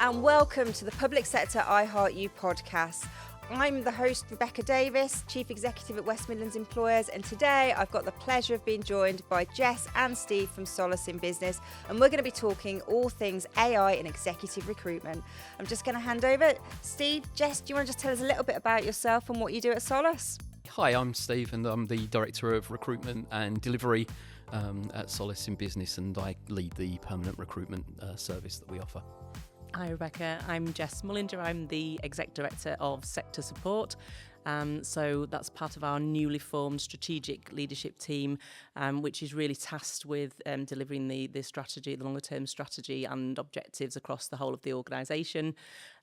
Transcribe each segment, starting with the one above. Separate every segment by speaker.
Speaker 1: And welcome to the Public Sector I Heart You podcast. I'm the host, Rebecca Davis, Chief Executive at West Midlands Employers, and today I've got the pleasure of being joined by Jess and Steve from Solace in Business, and we're going to be talking all things AI and executive recruitment. I'm just going to hand over. Steve, Jess, do you want to just tell us a little bit about yourself and what you do at Solace?
Speaker 2: Hi, I'm Steve and I'm the Director of Recruitment and Delivery at Solace in Business, and I lead the permanent recruitment service that we offer.
Speaker 3: Hi Rebecca, I'm Jess Mullinger. I'm the Exec Director of Sector Support. So that's part of our newly formed strategic leadership team, which is really tasked with delivering the strategy, the longer term strategy and objectives across the whole of the organisation.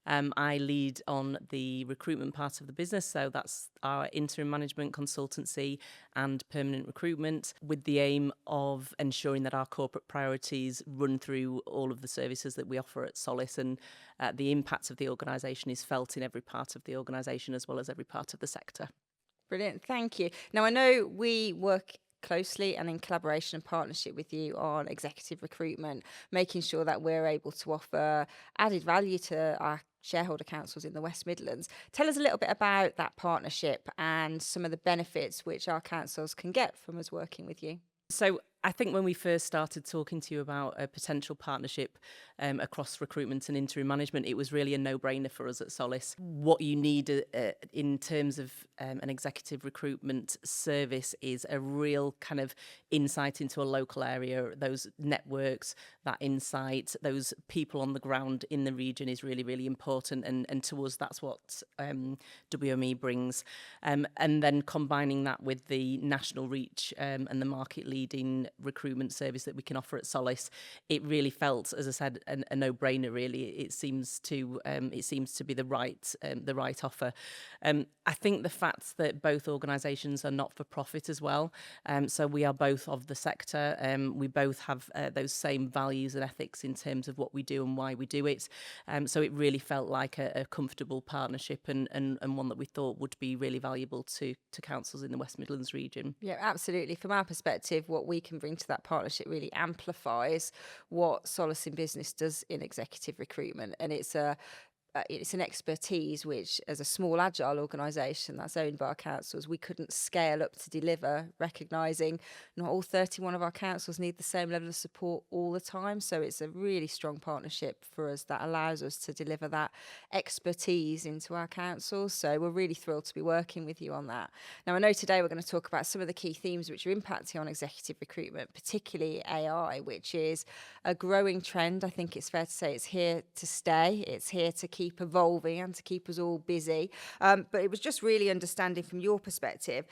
Speaker 3: I lead on the recruitment part of the business, so that's our interim management consultancy and permanent recruitment, with the aim of ensuring that our corporate priorities run through all of the services that we offer at Solace, and the impact of the organisation is felt in every part of the organisation as well as every part of the sector.
Speaker 1: Brilliant, thank you. Now, I know we work closely and in collaboration and partnership with you on executive recruitment, making sure that we're able to offer added value to our shareholder councils in the West Midlands. Tell us a little bit about that partnership and some of the benefits which our councils can get from us working with you.
Speaker 3: So I think when we first started talking to you about a potential partnership across recruitment and interim management, it was really a no-brainer for us at Solace. What you need in terms of an executive recruitment service is a real kind of insight into a local area. Those networks, that insight, those people on the ground in the region is really, really important. And to us, that's what WME brings. And then combining that with the national reach and the market-leading recruitment service that we can offer at Solace, it really felt, as I said, a no-brainer. Really, it seems to be the right offer. I think the fact that both organisations are not for profit as well, so we are both of the sector. We both have those same values and ethics in terms of what we do and why we do it. So it really felt like a comfortable partnership and one that we thought would be really valuable to councils in the West Midlands region.
Speaker 1: Yeah, absolutely. From our perspective, what we can bring to that partnership really amplifies what Solace in Business does in executive recruitment, and it's an expertise which, as a small agile organisation that's owned by our councils, we couldn't scale up to deliver, recognising not all 31 of our councils need the same level of support all the time. So it's a really strong partnership for us that allows us to deliver that expertise into our councils. So we're really thrilled to be working with you on that. Now, I know today we're going to talk about some of the key themes which are impacting on executive recruitment, particularly AI, which is a growing trend. I think it's fair to say it's here to stay. It's here to keep evolving and to keep us all busy. But it was just really understanding from your perspective,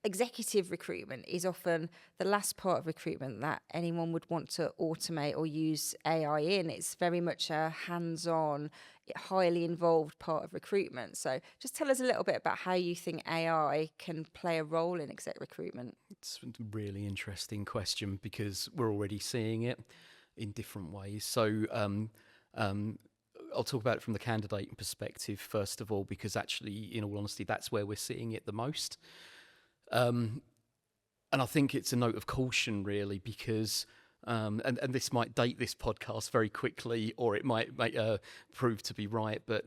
Speaker 1: executive recruitment is often the last part of recruitment that anyone would want to automate or use AI in. It's very much a hands-on, highly involved part of recruitment. So just tell us a little bit about how you think AI can play a role in exec recruitment.
Speaker 2: It's a really interesting question because we're already seeing it in different ways. So I'll talk about it from the candidate perspective first of all, because actually, in all honesty, that's where we're seeing it the most. And I think it's a note of caution, really, because, and this might date this podcast very quickly, or it might prove to be right, but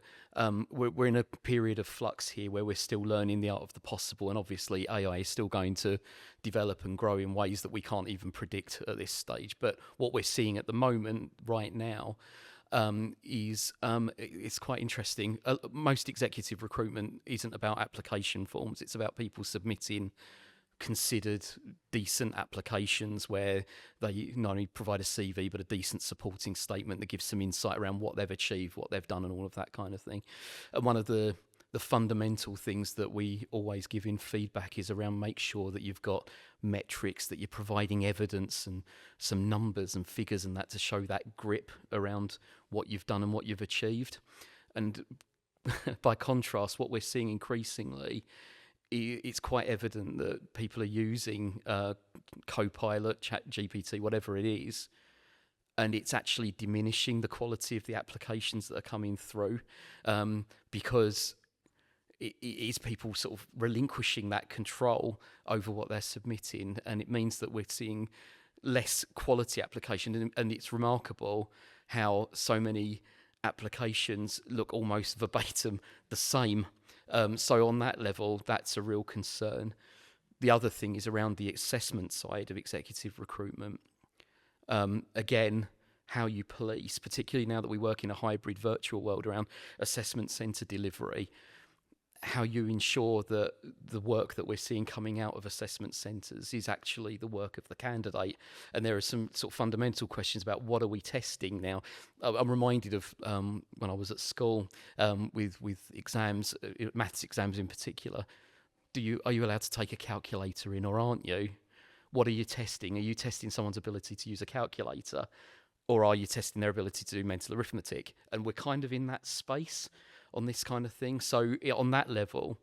Speaker 2: we're in a period of flux here where we're still learning the art of the possible, and obviously AI is still going to develop and grow in ways that we can't even predict at this stage. But what we're seeing at the moment, right now, it's quite interesting. Most executive recruitment isn't about application forms. It's about people submitting considered decent applications where they not only provide a CV but a decent supporting statement that gives some insight around what they've achieved, what they've done, and all of that kind of thing. And one of the fundamental things that we always give in feedback is around make sure that you've got metrics, that you're providing evidence and some numbers and figures and that to show that grip around what you've done and what you've achieved. And by contrast, what we're seeing increasingly, it's quite evident that people are using Copilot, ChatGPT, whatever it is, and it's actually diminishing the quality of the applications that are coming through because it is people sort of relinquishing that control over what they're submitting, and it means that we're seeing less quality application. And it's remarkable how so many applications look almost verbatim the same. So on that level, that's a real concern. The other thing is around the assessment side of executive recruitment. Again, how you police, particularly now that we work in a hybrid virtual world around assessment centre delivery, how you ensure that the work that we're seeing coming out of assessment centres is actually the work of the candidate. And there are some sort of fundamental questions about what are we testing now. I'm reminded of when I was at school with exams, maths exams in particular. Are you allowed to take a calculator in or aren't you? What are you testing? Are you testing someone's ability to use a calculator, or are you testing their ability to do mental arithmetic? And we're kind of in that space on this kind of thing. So on that level,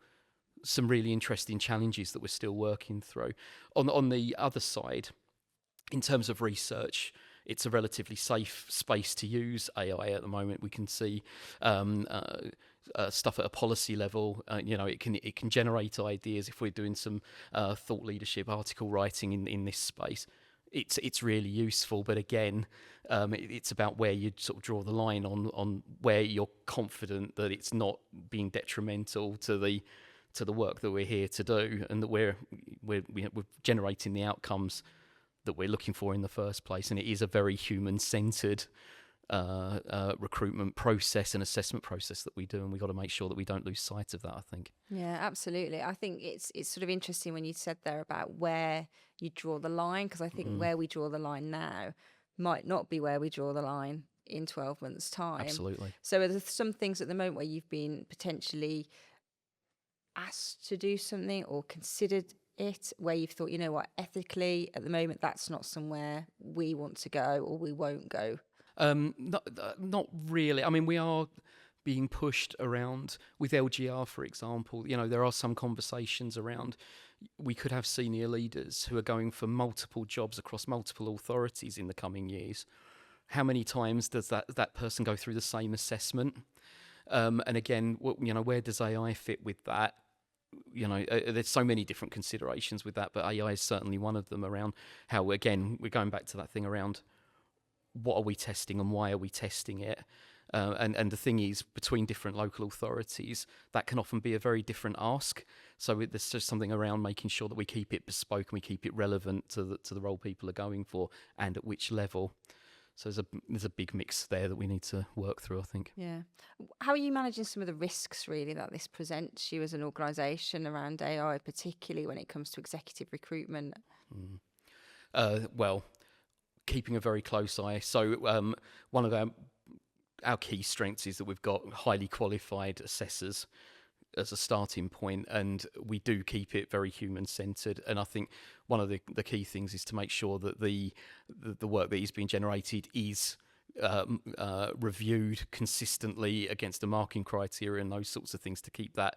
Speaker 2: some really interesting challenges that we're still working through. On the other side, in terms of research, it's a relatively safe space to use AI at the moment. We can see stuff at a policy level. It can generate ideas if we're doing some thought leadership, article writing in this space. It's really useful, but again, it's about where you sort of draw the line on where you're confident that it's not being detrimental to the work that we're here to do, and that we're generating the outcomes that we're looking for in the first place. And it is a very human-centered recruitment process and assessment process that we do, and we've got to make sure that we don't lose sight of that, I think.
Speaker 1: Yeah, absolutely. I think it's sort of interesting when you said there about where you draw the line, because I think where we draw the line now might not be where we draw the line in 12 months' time.
Speaker 2: Absolutely.
Speaker 1: So are there some things at the moment where you've been potentially asked to do something or considered it, where you've thought, you know what, ethically at the moment that's not somewhere we want to go or we won't go?
Speaker 2: Not really. I mean, we are being pushed around with LGR, for example. There are some conversations around we could have senior leaders who are going for multiple jobs across multiple authorities in the coming years. How many times does that person go through the same assessment? And again, where does AI fit with that? There's so many different considerations with that, but AI is certainly one of them, around how, again, we're going back to that thing around what are we testing and why are we testing it? And the thing is, between different local authorities, that can often be a very different ask. So there's just something around making sure that we keep it bespoke and we keep it relevant to the role people are going for and at which level. So there's a big mix there that we need to work through, I think.
Speaker 1: Yeah. How are you managing some of the risks, really, that this presents you as an organisation around AI, particularly when it comes to executive recruitment?
Speaker 2: Well, keeping a very close eye. So one of our key strengths is that we've got highly qualified assessors as a starting point, and we do keep it very human-centred. And I think one of the key things is to make sure that the work that is being generated is reviewed consistently against the marking criteria and those sorts of things, to keep that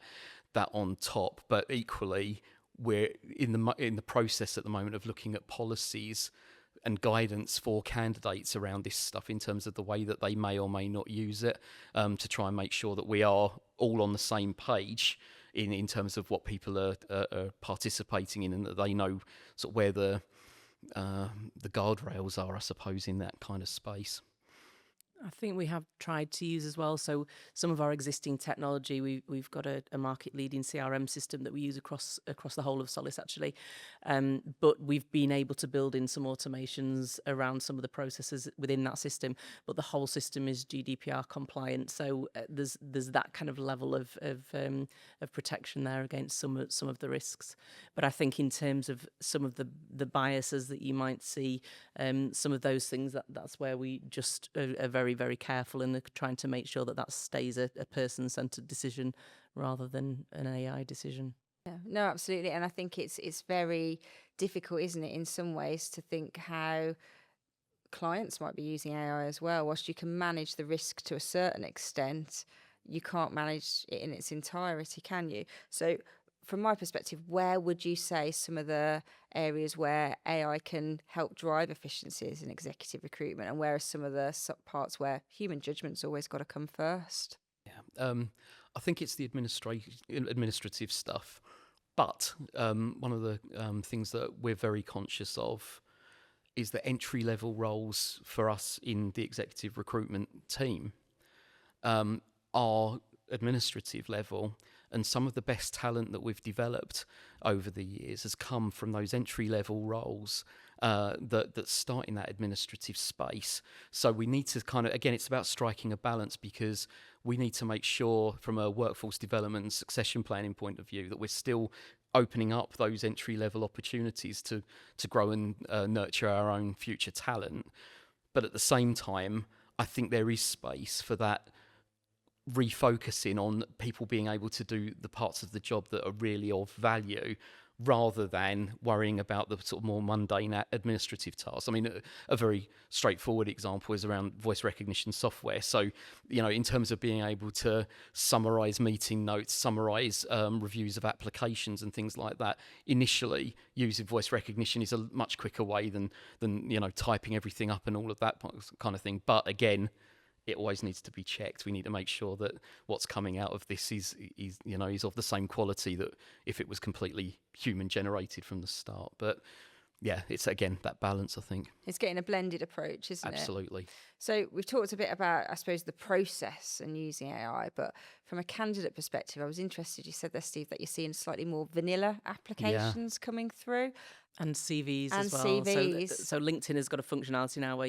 Speaker 2: on top. But equally, we're in the process at the moment of looking at policies and guidance for candidates around this stuff, in terms of the way that they may or may not use it, to try and make sure that we are all on the same page in terms of what people are participating in, and that they know sort of where the guardrails are, I suppose, in that kind of space.
Speaker 3: I think we have tried to use as well. So some of our existing technology, we've got a market leading CRM system that we use across the whole of Solace, actually. But we've been able to build in some automations around some of the processes within that system. But the whole system is GDPR compliant. So there's that kind of level of protection there against some of the risks. But I think in terms of some of the biases that you might see, some of those things, that's where we just are very, very careful and trying to make sure that stays a person-centred decision rather than an AI decision.
Speaker 1: Yeah, no, absolutely. And I think it's very difficult, isn't it, in some ways, to think how clients might be using AI as well. Whilst you can manage the risk to a certain extent, you can't manage it in its entirety, can you? So from my perspective, where would you say some of the areas where AI can help drive efficiencies in executive recruitment, and where are some of the parts where human judgment's always got to come first?
Speaker 2: Yeah, I think it's the administrative stuff. But one of the things that we're very conscious of is that entry-level roles for us in the executive recruitment team our administrative level, and some of the best talent that we've developed over the years has come from those entry-level roles that start in that administrative space. So we need to kind of, again, it's about striking a balance, because we need to make sure from a workforce development and succession planning point of view that we're still opening up those entry-level opportunities to grow and nurture our own future talent. But at the same time, I think there is space for that refocusing on people being able to do the parts of the job that are really of value, rather than worrying about the sort of more mundane administrative tasks. I mean, a very straightforward example is around voice recognition software. So, in terms of being able to summarize meeting notes, summarize reviews of applications and things like that, initially using voice recognition is a much quicker way than typing everything up and all of that kind of thing. But again, it always needs to be checked. We need to make sure that what's coming out of this is of the same quality that if it was completely human generated from the start. But yeah, it's again that balance, I think.
Speaker 1: It's getting a blended approach, isn't it?
Speaker 2: Absolutely.
Speaker 1: So we've talked a bit about, I suppose, the process and using AI, but from a candidate perspective, I was interested, you said there, Steve, that you're seeing slightly more vanilla applications coming through.
Speaker 3: And CVs
Speaker 1: And
Speaker 3: as well.
Speaker 1: CVs.
Speaker 3: So LinkedIn has got a functionality now where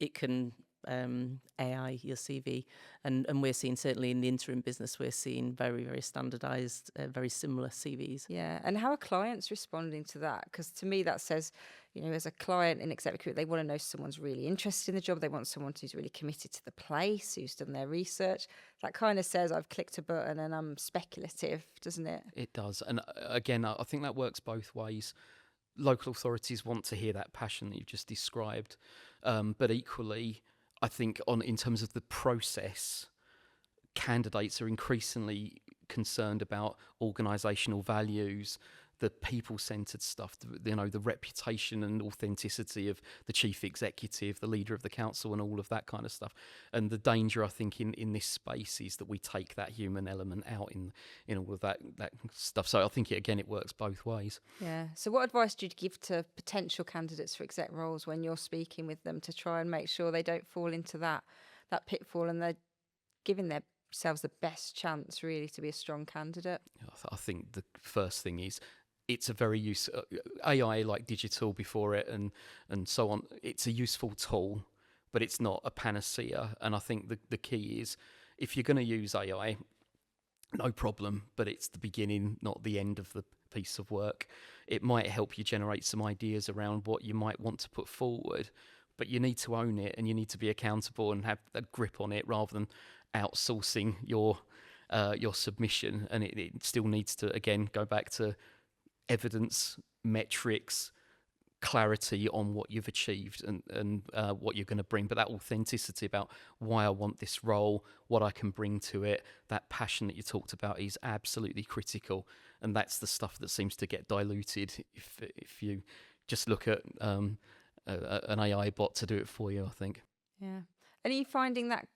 Speaker 3: it can AI your CV, and we're seeing, certainly in the interim business, we're seeing very, very standardised, very similar CVs.
Speaker 1: Yeah, and how are clients responding to that? Because to me that says, as a client in exec recruitment, they want to know someone's really interested in the job. They want someone who's really committed to the place, who's done their research. That kind of says I've clicked a button and I'm speculative, doesn't it?
Speaker 2: It does. And again, I think that works both ways. Local authorities want to hear that passion that you've just described, but equally, I think in terms of the process, candidates are increasingly concerned about organisational values, the people-centred stuff, the reputation and authenticity of the chief executive, the leader of the council, and all of that kind of stuff. And the danger, I think, in this space is that we take that human element out in all of that stuff. So I think it works both ways.
Speaker 1: Yeah. So what advice do you give to potential candidates for exec roles when you're speaking with them to try and make sure they don't fall into that pitfall and they're giving themselves the best chance really to be a strong candidate?
Speaker 2: I think the first thing is, it's a very AI, like digital before it and so on. It's a useful tool, but it's not a panacea. And I think the key is, if you're going to use AI, no problem, but it's the beginning, not the end of the piece of work. It might help you generate some ideas around what you might want to put forward, but you need to own it and you need to be accountable and have a grip on it, rather than outsourcing your submission. And it still needs to, again, go back to evidence, metrics, clarity on what you've achieved and what you're going to bring, but that authenticity about why I want this role, what I can bring to it, that passion that you talked about is absolutely critical. And that's the stuff that seems to get diluted if you just look at an AI bot to do it for you, I think.
Speaker 1: Yeah. And are you finding that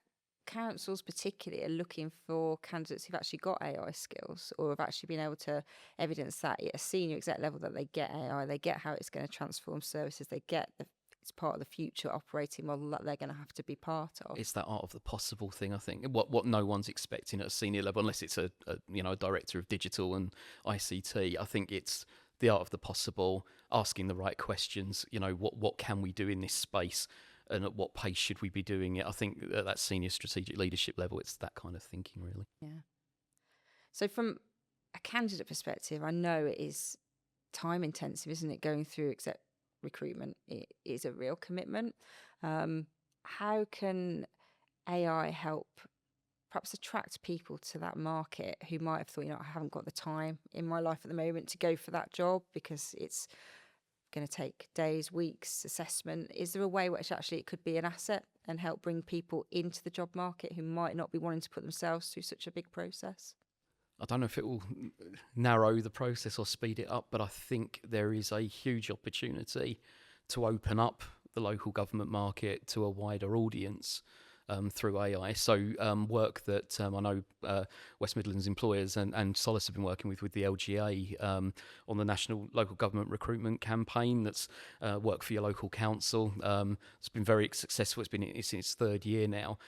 Speaker 1: councils particularly are looking for candidates who've actually got AI skills, or have actually been able to evidence that at a senior exec level that they get AI, they get how it's going to transform services, they get it's part of the future operating model that they're going to have to be part of?
Speaker 2: It's that art of the possible thing, I think. What no one's expecting at a senior level, unless it's a director of digital and ICT. I think it's the art of the possible, asking the right questions. What can we do in this space? And at what pace should we be doing it? I think at that senior strategic leadership level, it's that kind of thinking, really.
Speaker 1: Yeah. So from a candidate perspective, I know it is time intensive, isn't it? Going through exec recruitment, it is a real commitment. How can AI help perhaps attract people to that market who might have thought, I haven't got the time in my life at the moment to go for that job because it's going to take days, weeks, assessment? Is there a way which actually it could be an asset and help bring people into the job market who might not be wanting to put themselves through such a big process?
Speaker 2: I don't know if it will narrow the process or speed it up, but I think there is a huge opportunity to open up the local government market to a wider audience through AI. So work that I know West Midlands employers and Solace have been working with the LGA on the National Local Government Recruitment campaign. That's work for your local council. It's been very successful. It's in its third year now.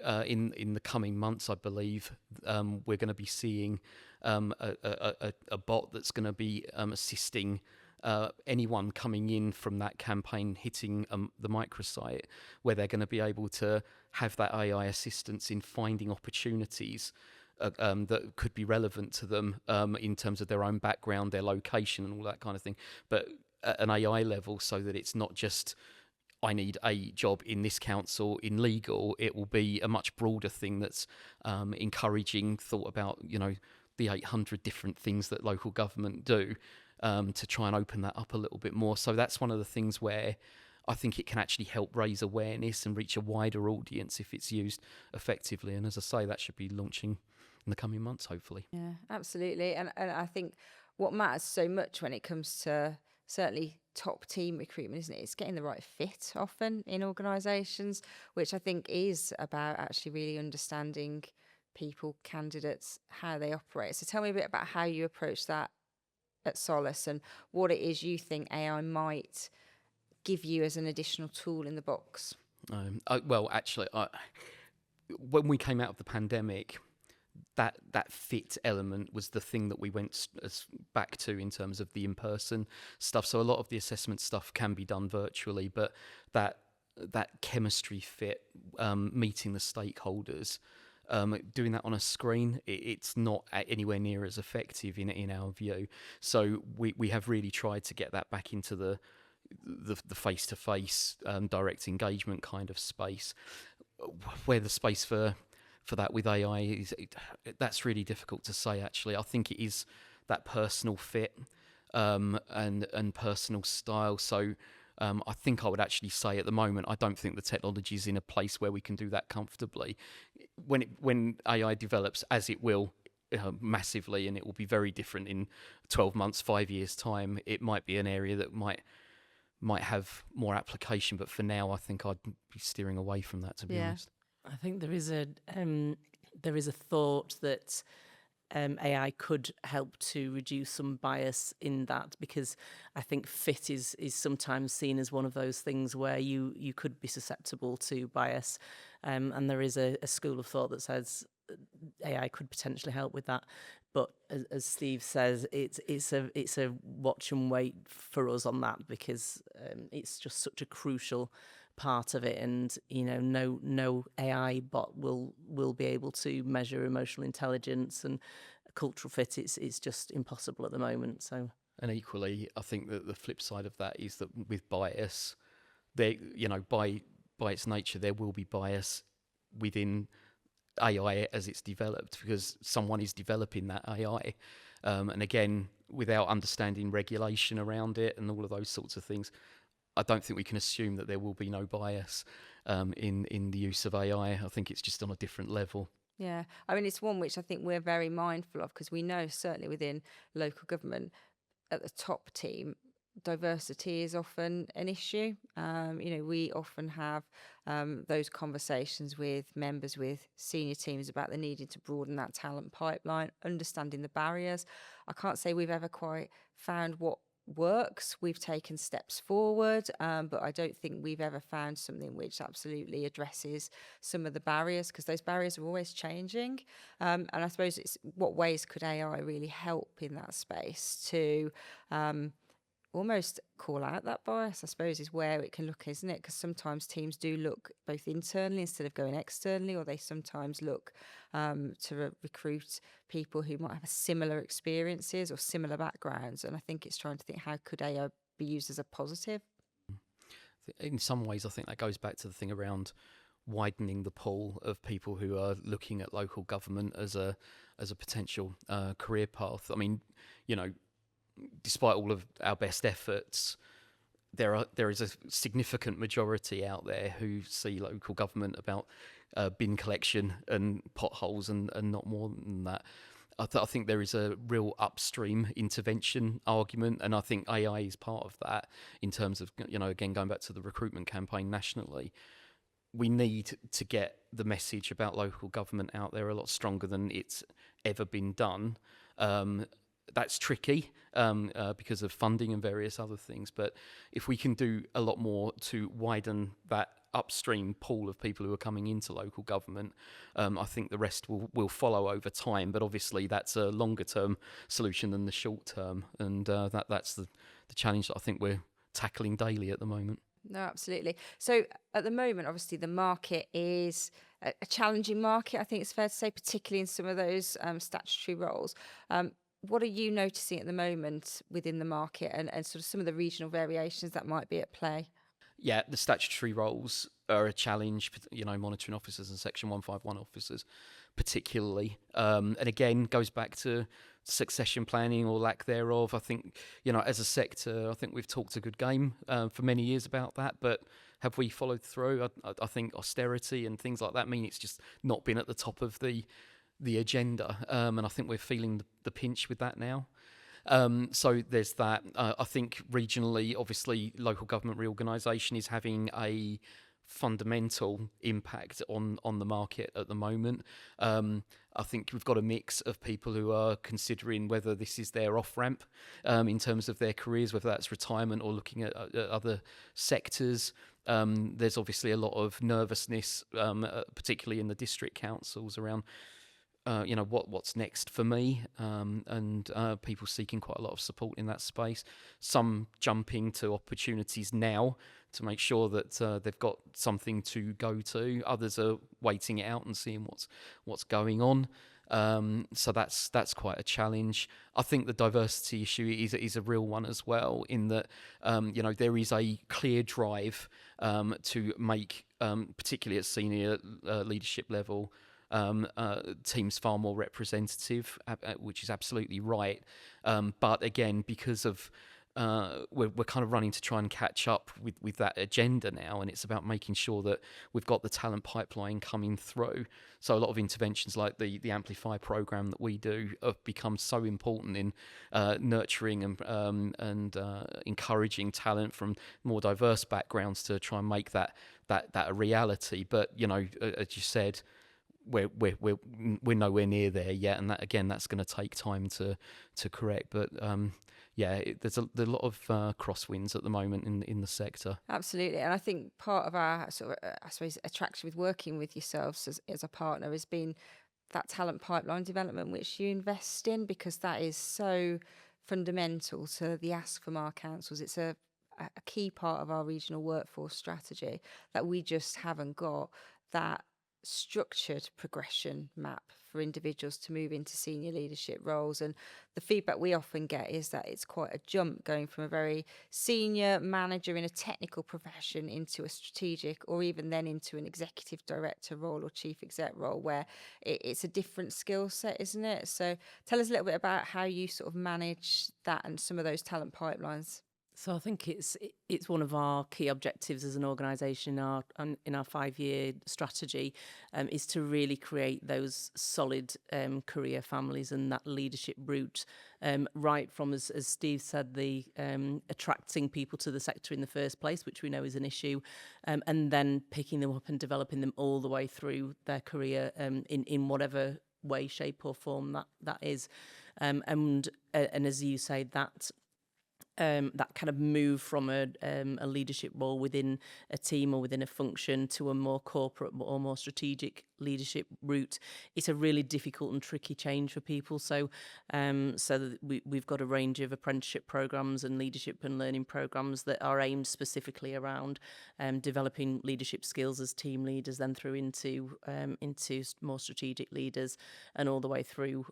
Speaker 2: in the coming months, I believe, we're going to be seeing a bot that's going to be assisting anyone coming in from that campaign hitting the microsite, where they're going to be able to have that AI assistance in finding opportunities that could be relevant to them in terms of their own background, their location, and all that kind of thing. But at an AI level, so that it's not just I need a job in this council in legal. It will be a much broader thing that's encouraging thought about, the 800 different things that local government do, to try and open that up a little bit more. So that's one of the things where I think it can actually help raise awareness and reach a wider audience if it's used effectively. And as I say, that should be launching in the coming months, hopefully.
Speaker 1: Yeah, absolutely. And I think what matters so much when it comes to certainly top team recruitment, isn't it? It's getting the right fit often in organisations, which I think is about actually really understanding people, candidates, how they operate. So tell me a bit about how you approach that at Solace and what it is you think AI might give you as an additional tool in the box.
Speaker 2: When we came out of the pandemic, that fit element was the thing that we went back to in terms of the in-person stuff. So a lot of the assessment stuff can be done virtually, but that chemistry fit, meeting the stakeholders, doing that on a screen, it's not anywhere near as effective in our view. So we have really tried to get that back into the face-to-face direct engagement kind of space, where the space for that with AI is, that's really difficult to say actually. I think it is that personal fit and personal style. So I think I would actually say at the moment, I don't think the technology is in a place where we can do that comfortably. When AI develops, as it will, massively, and it will be very different in 12 months, 5 years time, it might be an area that might have more application. But for now, I think I'd be steering away from that, to be honest.
Speaker 3: I think there is a thought that AI could help to reduce some bias in that, because I think fit is sometimes seen as one of those things where you could be susceptible to bias, and there is a school of thought that says AI could potentially help with that. But as Steve says, it's a watch and wait for us on that, because it's just such a crucial part of it, and no AI bot will be able to measure emotional intelligence and cultural fit. It's just impossible at the moment. So,
Speaker 2: and equally, I think that the flip side of that is that with bias, there, by its nature, there will be bias within AI as it's developed, because someone is developing that AI, and again, without understanding regulation around it and all of those sorts of things, I don't think we can assume that there will be no bias in the use of AI. I think it's just on a different level.
Speaker 1: Yeah, I mean, it's one which I think we're very mindful of, because we know certainly within local government at the top team, diversity is often an issue. We often have those conversations with members with senior teams about the needing to broaden that talent pipeline, understanding the barriers. I can't say we've ever quite found what works. We've taken steps forward, but I don't think we've ever found something which absolutely addresses some of the barriers, because those barriers are always changing. And I suppose it's what ways could AI really help in that space to almost call out that bias, I suppose, is where it can look, isn't it? Because sometimes teams do look both internally instead of going externally, or they sometimes look to recruit people who might have similar experiences or similar backgrounds. And I think it's trying to think, how could AI be used as a positive?
Speaker 2: In some ways, I think that goes back to the thing around widening the pool of people who are looking at local government as a potential career path. I mean, despite all of our best efforts, there is a significant majority out there who see local government about bin collection and potholes and not more than that. I think there is a real upstream intervention argument, and I think AI is part of that in terms of, again, going back to the recruitment campaign nationally. We need to get the message about local government out there a lot stronger than it's ever been done. That's tricky because of funding and various other things. But if we can do a lot more to widen that upstream pool of people who are coming into local government. I think the rest will follow over time, but obviously that's a longer term solution than the short term, and that's the challenge that I think we're tackling daily at the moment.
Speaker 1: No, absolutely. So at the moment, obviously, the market is a challenging market, I think it's fair to say, particularly in some of those statutory roles. What are you noticing at the moment within the market, and sort of some of the regional variations that might be at play?
Speaker 2: Yeah, the statutory roles are a challenge, monitoring officers and Section 151 officers particularly. And again, goes back to succession planning or lack thereof. I think, as a sector, I think we've talked a good game for many years about that, but have we followed through? I think austerity and things like that mean it's just not been at the top of the agenda, and I think we're feeling the pinch with that now. So there's that. I think regionally, obviously, local government reorganisation is having a fundamental impact on the market at the moment. I think we've got a mix of people who are considering whether this is their off-ramp in terms of their careers, whether that's retirement or looking at other sectors. There's obviously a lot of nervousness, particularly in the district councils around what's next for me, and people seeking quite a lot of support in that space. Some jumping to opportunities now to make sure that they've got something to go to. Others are waiting it out and seeing what's going on. So that's quite a challenge. I think the diversity issue is a real one as well, in that there is a clear drive to make, particularly at senior leadership level, teams far more representative, which is absolutely right. But again, because of we're kind of running to try and catch up with that agenda now, and it's about making sure that we've got the talent pipeline coming through. So a lot of interventions like the Amplify program that we do have become so important in nurturing and encouraging talent from more diverse backgrounds to try and make that a reality. But as you said, we're nowhere near there yet, and that's going to take time to correct. But there's a lot of crosswinds at the moment in the sector.
Speaker 1: Absolutely, and I think part of our sort of, I suppose, attraction with working with yourselves as a partner has been that talent pipeline development which you invest in, because that is so fundamental to the ask from our councils. It's a key part of our regional workforce strategy that we just haven't got that structured progression map for individuals to move into senior leadership roles. And the feedback we often get is that it's quite a jump going from a very senior manager in a technical profession into a strategic, or even then into an executive director role or chief exec role, where it's a different skill set, isn't it? So tell us a little bit about how you sort of manage that and some of those talent pipelines.
Speaker 3: So I think it's one of our key objectives as an organisation in our 5-year strategy, is to really create those solid career families and that leadership route, right from, as Steve said, the attracting people to the sector in the first place, which we know is an issue, and then picking them up and developing them all the way through their career, in whatever way, shape or form that is, and as you say, that kind of move from a leadership role within a team or within a function to a more corporate or more strategic leadership route. It's a really difficult and tricky change for people. So we've got a range of apprenticeship programs and leadership and learning programs that are aimed specifically around developing leadership skills as team leaders, then through into more strategic leaders, and all the way through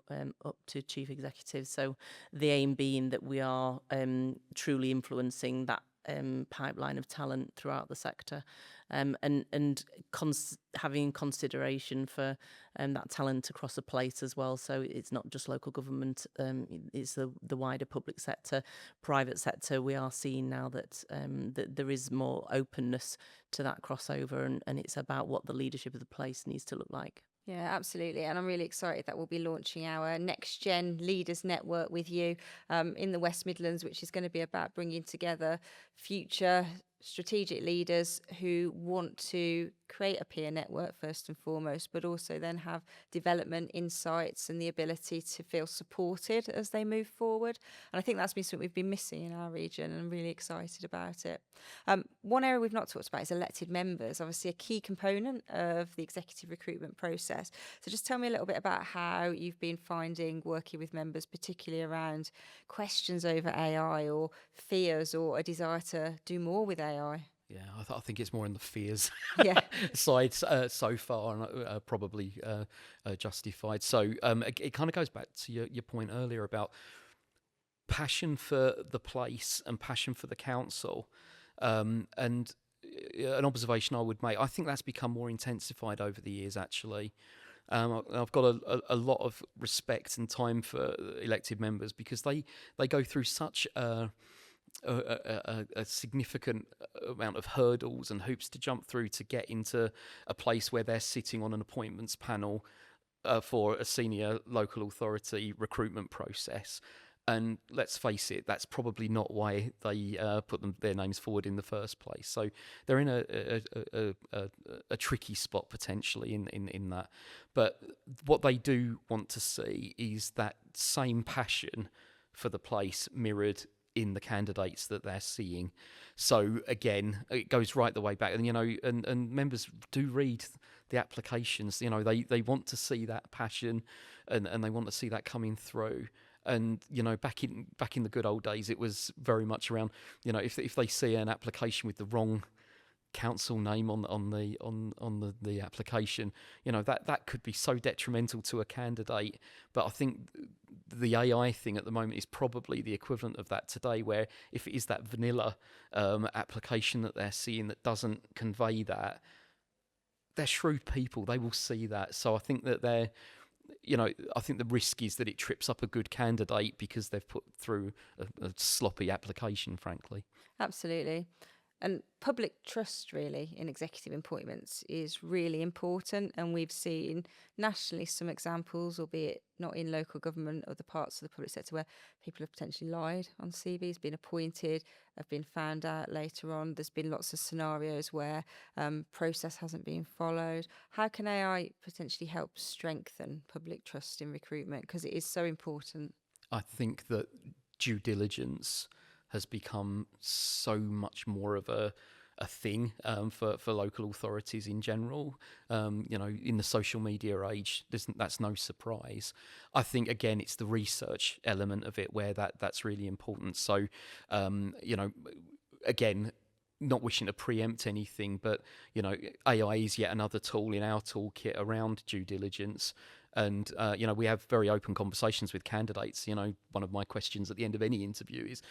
Speaker 3: up to chief executives. So the aim being that we are truly influencing that pipeline of talent throughout the sector, and having consideration for that talent across a plate as well. So it's not just local government, it's the wider public sector, private sector. We are seeing now that there is more openness to that crossover, and it's about what the leadership of the place needs to look like.
Speaker 1: Yeah, absolutely. And I'm really excited that we'll be launching our Next Gen Leaders Network with you in the West Midlands, which is going to be about bringing together future strategic leaders who want to create a peer network first and foremost, but also then have development insights and the ability to feel supported as they move forward. And I think that's been something we've been missing in our region, and I'm really excited about it. One area we've not talked about is elected members, obviously a key component of the executive recruitment process. So just tell me a little bit about how you've been finding working with members, particularly around questions over AI or fears or a desire to do more with AI.
Speaker 2: Yeah, I think it's more in the fears
Speaker 1: Yeah.
Speaker 2: side so far, and probably justified. So it kind of goes back to your point earlier about passion for the place and passion for the council. And an observation I would make, I think that's become more intensified over the years, actually. I've got a lot of respect and time for elected members, because they go through such a significant amount of hurdles and hoops to jump through to get into a place where they're sitting on an appointments panel for a senior local authority recruitment process. And let's face it, that's probably not why they put their names forward in the first place. So they're in a tricky spot potentially in that. But what they do want to see is that same passion for the place mirrored in the candidates that they're seeing. So again, it goes right the way back, and and members do read the applications. They want to see that passion, and they want to see that coming through. And back in the good old days, it was very much around, if they see an application with the wrong council name on the application, that could be so detrimental to a candidate. But I think the AI thing at the moment is probably the equivalent of that today, where if it is that vanilla application that they're seeing that doesn't convey that, they're shrewd people, they will see that. So I think that I think the risk is that it trips up a good candidate because they've put through a sloppy application, frankly.
Speaker 1: Absolutely. And public trust, really, in executive appointments is really important. And we've seen nationally some examples, albeit not in local government, other parts of the public sector, where people have potentially lied on CVs, been appointed, have been found out later on. There's been lots of scenarios where process hasn't been followed. How can AI potentially help strengthen public trust in recruitment? Because it is so important.
Speaker 2: I think that due diligence has become so much more of a thing for local authorities in general. In the social media age, that's no surprise. I think, again, it's the research element of it where that's really important. So, again, not wishing to preempt anything, but, AI is yet another tool in our toolkit around due diligence. And, we have very open conversations with candidates. One of my questions at the end of any interview is,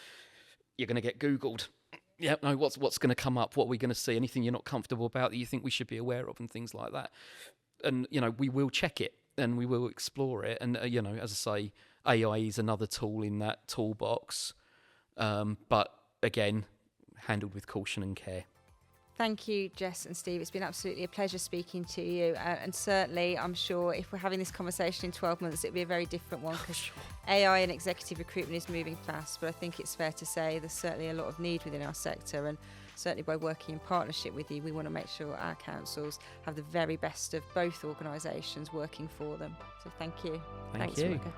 Speaker 2: you're going to get Googled. Yeah, no, what's going to come up? What are we going to see? Anything you're not comfortable about that you think we should be aware of, and things like that. And, we will check it and we will explore it. And, as I say, AI is another tool in that toolbox. But again, handled with caution and care.
Speaker 1: Thank you, Jess and Steve. It's been absolutely a pleasure speaking to you. And certainly, I'm sure if we're having this conversation in 12 months, it'll be a very different one, because AI and executive recruitment is moving fast. But I think it's fair to say there's certainly a lot of need within our sector. And certainly by working in partnership with you, we want to make sure our councils have the very best of both organisations working for them. So thank you.
Speaker 2: Thanks, you.
Speaker 1: Mullinger.